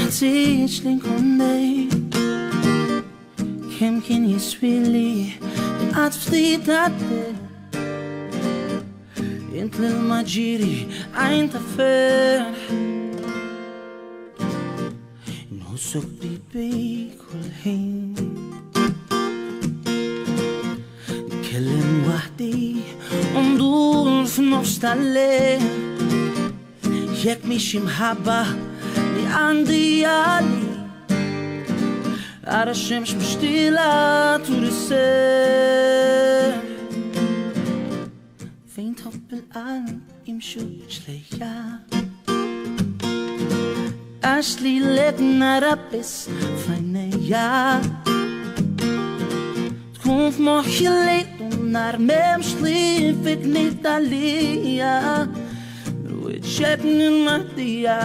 maħtieġ li nkun dejk. Kemm kien jiswili inqad ftit għaddej. Int l-ilma ġiri għajn ta' ferħ. Inħossok bibi kull ħin. Nitkellem waħdi u ndur f'nofs tal-lejl. Jekk mhix imħabba li għandi għali. Ara x-xemx mixtila tul is-ser. Fejn tħobb il-qalb jimxu ġlejja. Għax li lek nara biss f'għajnejja. Tkun f'moħħi lejl u nar m'hemmx li fitni talija. Milwiċċek nil-maħdija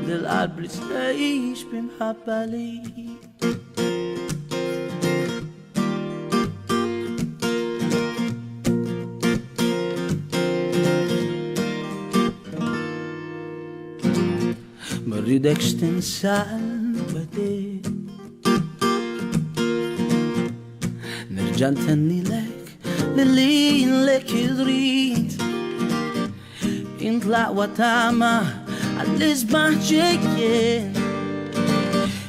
dil-qalb li tgħix b'imħabba li. Marridekx tinsal wedek. Nerġa' ntennilek li lek id-rid. Int l-aqwa tama għall-isbaħ ġejjien.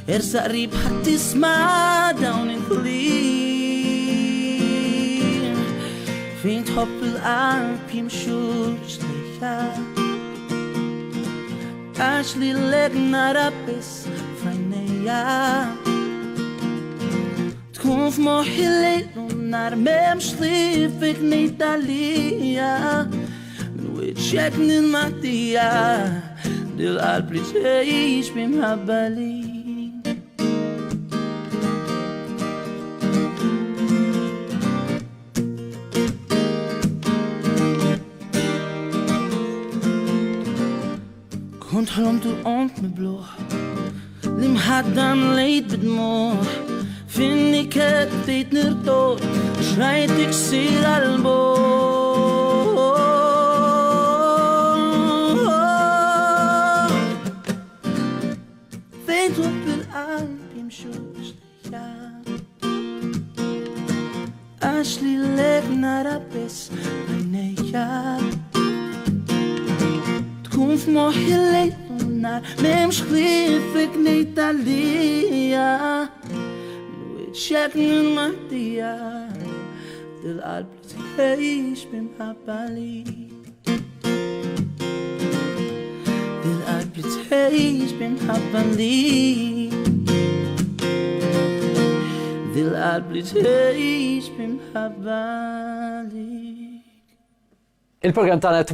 Ersa qrib ħadd tisma' dawn il-kliem. Fejn tħobb il-qalb jimxu ġlejja. Għax li lek nara biss f'għajnejja. Tkun f'moħħi lejl u nar m'hemmx li fikni talija. Milwiċċek nil-maħdija dil-qalb li tgħix b'imħabba li. Kont ħlomt u qont mibluħ li mħaddan lejt bidmuħ. Finni kett bdejt nirtot xrajt iksir għal-bot. Fejn tħobb il-qalb jimxu ġlejja. Għax li lek nara biss f'għajnejja. Tkun f'moħħi lejl u nar m'hemmx ħlief fikni talija. Milwiċċek nil-maħdija dil-qalb li tgħix b'imħabba li. Dil-qalb li tgħix b'imħabba li. Dil-qalb li tgħix b'imħabba li. Il-programm tagħna